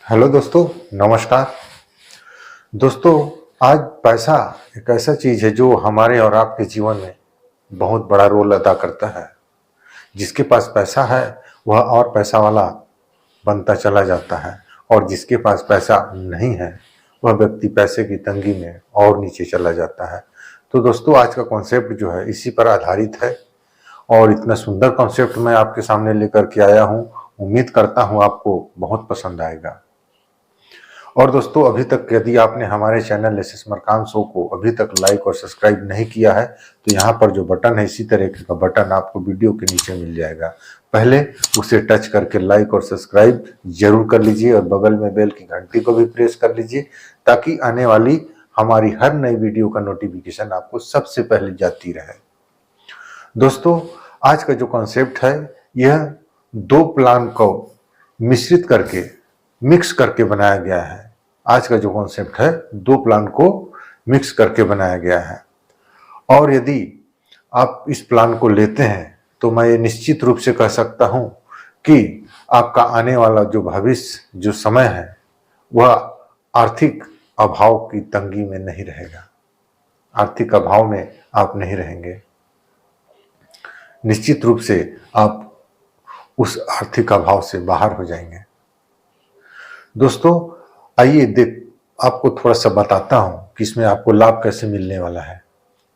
Hello दोस्तों, नमस्कार। दोस्तों, आज पैसा एक ऐसा चीज है जो हमारे और आपके जीवन में बहुत बड़ा रोल अदा करता है। जिसके पास पैसा है वह और पैसा वाला बनता चला जाता है और जिसके पास पैसा नहीं है वह व्यक्ति पैसे की तंगी में और नीचे चला जाता है। तो दोस्तों, आज का कॉन्सेप्ट जो है इसी पर आधारित है और इतना सुंदर कॉन्सेप्ट मैं आपके सामने लेकर के आया हूँ। उम्मीद करता हूँ आपको बहुत पसंद आएगा। और दोस्तों, अभी तक यदि आपने हमारे चैनल एसएस मरकाम शो को अभी तक लाइक और सब्सक्राइब नहीं किया है तो यहाँ पर जो बटन है इसी तरह का बटन आपको वीडियो के नीचे मिल जाएगा। पहले उसे टच करके लाइक और सब्सक्राइब जरूर कर लीजिए और बगल में बेल की घंटी को भी प्रेस कर लीजिए ताकि आने वाली हमारी हर नई वीडियो का नोटिफिकेशन आपको सबसे पहले जाती रहे। दोस्तों, आज का जो कॉन्सेप्ट है यह दो प्लान को मिश्रित करके मिक्स करके बनाया गया है। आज का जो कॉन्सेप्ट है दो प्लान को मिक्स करके बनाया गया है और यदि आप इस प्लान को लेते हैं तो मैं ये निश्चित रूप से कह सकता हूं कि आपका आने वाला जो भविष्य जो समय है वह आर्थिक अभाव की तंगी में नहीं रहेगा। आर्थिक अभाव में आप नहीं रहेंगे। निश्चित रूप से आप उस आर्थिक अभाव से बाहर हो जाएंगे। दोस्तों, आइए आपको थोड़ा सा बताता हूं कि इसमें आपको लाभ कैसे मिलने वाला है।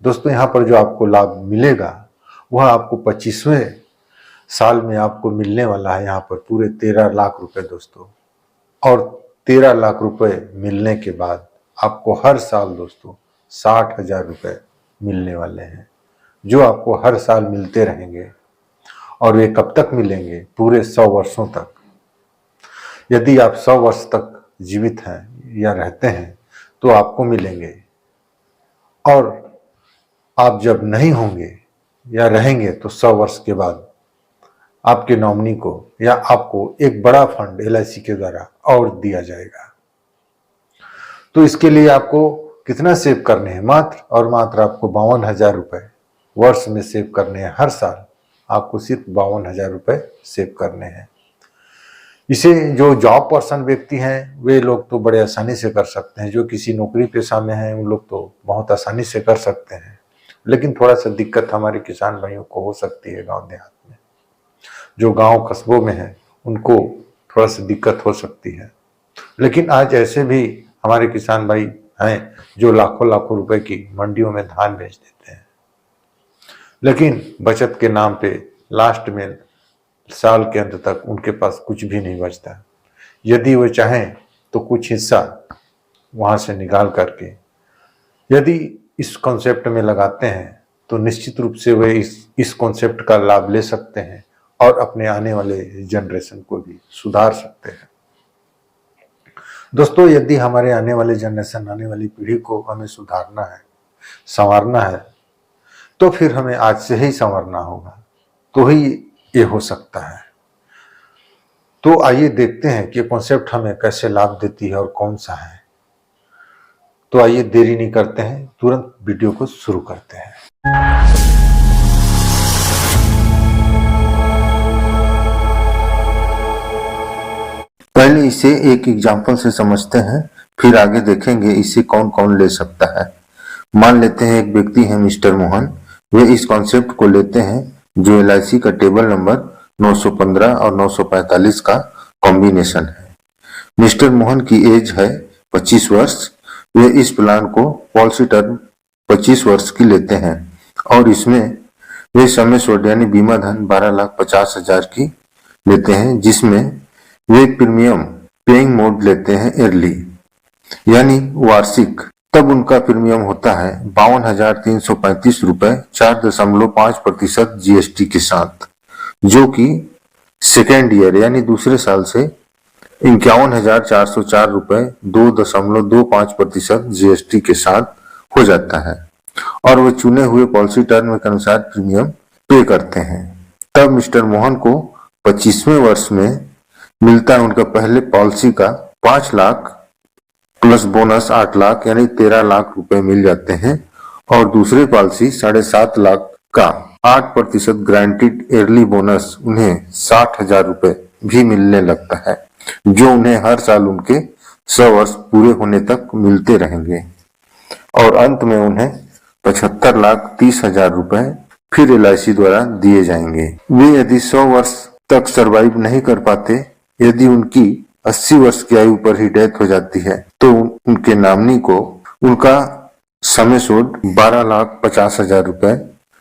दोस्तों, यहाँ पर जो आपको लाभ मिलेगा वह आपको 25वें साल में आपको मिलने वाला है। यहाँ पर पूरे 13 लाख रुपए दोस्तों, और 13 लाख रुपए मिलने के बाद आपको हर साल दोस्तों 60,000 रुपए मिलने वाले हैं जो आपको हर साल मिलते रहेंगे। और वे कब तक मिलेंगे? पूरे 100 वर्षों तक। यदि आप 100 वर्ष तक जीवित हैं या रहते हैं तो आपको मिलेंगे, और आप जब नहीं होंगे या रहेंगे तो 100 वर्ष के बाद आपके नॉमिनी को या आपको एक बड़ा फंड LIC के द्वारा और दिया जाएगा। तो इसके लिए आपको कितना सेव करने हैं? मात्र और मात्र आपको 52,000 रुपए वर्ष में सेव करने हैं। हर साल आपको सिर्फ 52,000 रुपए सेव करने हैं। इसे जो जॉब पर्सन व्यक्ति हैं वे लोग तो बड़े आसानी से कर सकते हैं। जो किसी नौकरी पेशा में हैं उन लोग तो बहुत आसानी से कर सकते हैं, लेकिन थोड़ा सा दिक्कत हमारे किसान भाइयों को हो सकती है। गांव देहात में जो गांव कस्बों में है उनको थोड़ा सा दिक्कत हो सकती है। लेकिन आज ऐसे भी हमारे किसान भाई हैं जो लाखों लाखों रुपए की मंडियों में धान बेच देते हैं, लेकिन बचत के नाम पे लास्ट में साल के अंत तक उनके पास कुछ भी नहीं बचता। यदि वो चाहें तो कुछ हिस्सा वहां से निकाल करके यदि इस कॉन्सेप्ट में लगाते हैं तो निश्चित रूप से वे इस कॉन्सेप्ट का लाभ ले सकते हैं और अपने आने वाले जनरेशन को भी सुधार सकते हैं। दोस्तों, यदि हमारे आने वाले जनरेशन, आने वाली पीढ़ी को हमें सुधारना है, संवारना है, तो फिर हमें आज से ही संवरना होगा, तो ही ये हो सकता है। तो आइए देखते हैं कि कॉन्सेप्ट हमें कैसे लाभ देती है और कौन सा है। तो आइए देरी नहीं करते हैं, तुरंत वीडियो को शुरू करते हैं। पहले इसे एक एग्जाम्पल से समझते हैं, फिर आगे देखेंगे इसे कौन कौन ले सकता है। मान लेते हैं एक व्यक्ति है मिस्टर मोहन। वे इस कॉन्सेप्ट को लेते हैं जो LIC का टेबल नंबर 915 और 945 का कॉम्बिनेशन है। मिस्टर मोहन की एज है 25 वर्ष। वे इस प्लान को पॉलिसी टर्म 25 वर्ष की लेते हैं और इसमें वे समय शोध यानी बीमा धन 12,50,000 की लेते हैं, जिसमें वे प्रीमियम पेइंग मोड लेते हैं अर्ली यानी वार्षिक। तब उनका प्रीमियम होता है 52,335 रुपए 4.5% GST के साथ, जो कि सेकेंड ईयर यानी दूसरे साल से 51,404 रुपए 2.25% GST के साथ हो जाता है और वो चुने हुए पॉलिसी टर्म के अनुसार प्रीमियम पे करते हैं। तब मिस्टर मोहन को 25वें वर्ष में मिलता है उनका पहले पॉलिसी का 5 लाख प्लस बोनस 8 लाख यानी 13 लाख रुपए मिल जाते हैं और दूसरे पॉलिसी 7.5 लाख का 8% गारंटीड ईयरली बोनस उन्हें 60,000 रुपए भी मिलने लगता है। जो उन्हें हर साल उनके 100 वर्ष पूरे होने तक मिलते रहेंगे और अंत में उन्हें 75,30,000 रुपए फिर LIC द्वारा दिए जाएंगे। वे यदि 100 वर्ष तक सरवाइव नहीं कर पाते, यदि उनकी 80 वर्ष की आयु पर ही डेथ हो जाती है, तो उनके नॉमिनी को उनका समय सोड 12,50,000 रुपए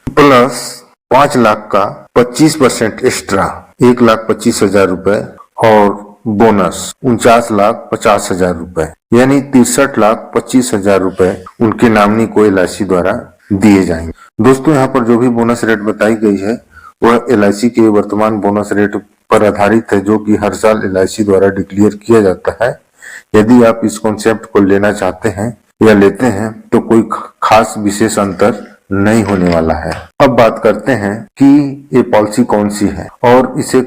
प्लस 5 लाख का 25% एक्स्ट्रा 1,25,000 रुपए और बोनस 49,50,000 रुपए यानी 63,25,000 रुपए उनके नॉमिनी को LIC द्वारा दिए जाएंगे। दोस्तों, यहाँ पर जो भी बोनस रेट बताई गई है वह LIC के वर्तमान बोनस रेट पर आधारित है, जो कि हर साल LIC द्वारा डिक्लेयर किया जाता है। यदि आप इस कॉन्सेप्ट को लेना चाहते हैं या लेते हैं तो कोई खास विशेष अंतर नहीं होने वाला है। अब बात करते हैं कि ये पॉलिसी कौन सी है और इसे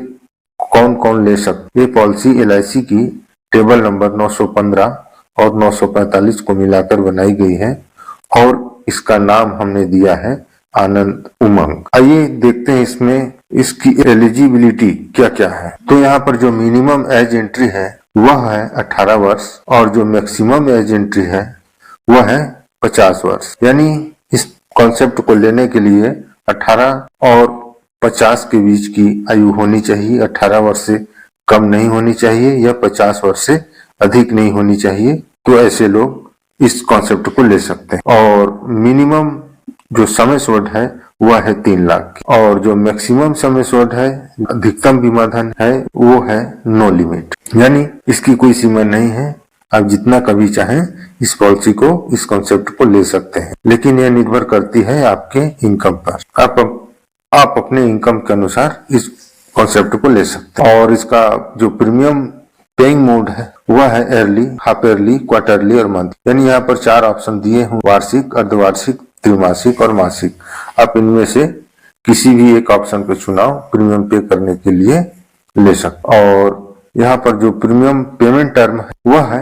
कौन कौन ले सकते। ये पॉलिसी LIC की टेबल नंबर 915 और 945 को मिलाकर बनाई गई है और इसका नाम हमने दिया है आनंद उमंग। आइए देखते हैं इसमें इसकी एलिजिबिलिटी क्या क्या है। तो यहाँ पर जो मिनिमम एज एंट्री है वह है 18 वर्ष और जो मैक्सिमम एज एंट्री है वह है 50 वर्ष। यानी इस कॉन्सेप्ट को लेने के लिए 18 और 50 के बीच की आयु होनी चाहिए। 18 वर्ष से कम नहीं होनी चाहिए या 50 वर्ष से अधिक नहीं होनी चाहिए। तो ऐसे लोग इस कॉन्सेप्ट को ले सकते हैं। और मिनिमम जो समय सोड है वह है 3 लाख और जो मैक्सिमम समय सोड है, अधिकतम बीमा धन है, वो है नो लिमिट, यानी इसकी कोई सीमा नहीं है। आप जितना कभी चाहें इस पॉलिसी को, इस कॉन्सेप्ट को ले सकते हैं, लेकिन यह निर्भर करती है आपके इनकम पर। आप अपने इनकम के अनुसार इस कॉन्सेप्ट को ले सकते हैं। और इसका जो प्रीमियम पेइंग मोड है वह है ईयरली, हाफ ईयरली, क्वार्टरली और मंथ। यानी यहाँ पर 4 ऑप्शन दिए हैं, वार्षिक, अर्धवार्षिक, त्रिमासिक और मासिक। आप इनमें से किसी भी एक ऑप्शन का चुनाव प्रीमियम पे करने के लिए ले सकते। और यहाँ पर जो प्रीमियम पेमेंट टर्म है वह है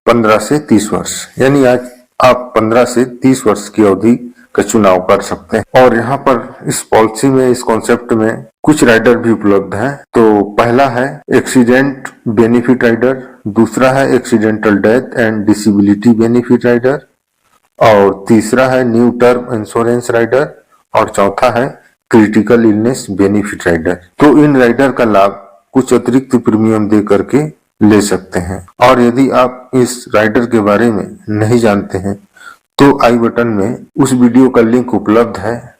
15 से 30 वर्ष। यानी आज आप 15 से 30 वर्ष की अवधि का चुनाव कर सकते हैं। और यहाँ पर इस पॉलिसी में, इस कॉन्सेप्ट में कुछ राइडर भी उपलब्ध है। तो पहला है एक्सीडेंट बेनिफिट राइडर, दूसरा है accidental death and disability benefit rider, और तीसरा है न्यू टर्म इंश्योरेंस राइडर, और चौथा है क्रिटिकल इलनेस बेनिफिट राइडर। तो इन राइडर का लाभ कुछ अतिरिक्त प्रीमियम दे करके ले सकते हैं। और यदि आप इस राइडर के बारे में नहीं जानते हैं तो आई बटन में उस वीडियो का लिंक उपलब्ध है,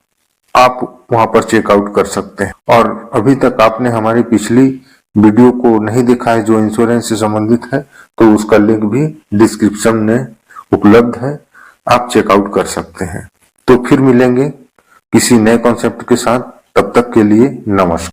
आप वहां पर चेकआउट कर सकते हैं। और अभी तक आपने हमारी पिछली वीडियो को नहीं देखा है जो इंश्योरेंस से संबंधित है, तो उसका लिंक भी डिस्क्रिप्शन में उपलब्ध है, आप चेकआउट कर सकते हैं। तो फिर मिलेंगे किसी नए कॉन्सेप्ट के साथ, तब तक के लिए नमस्कार।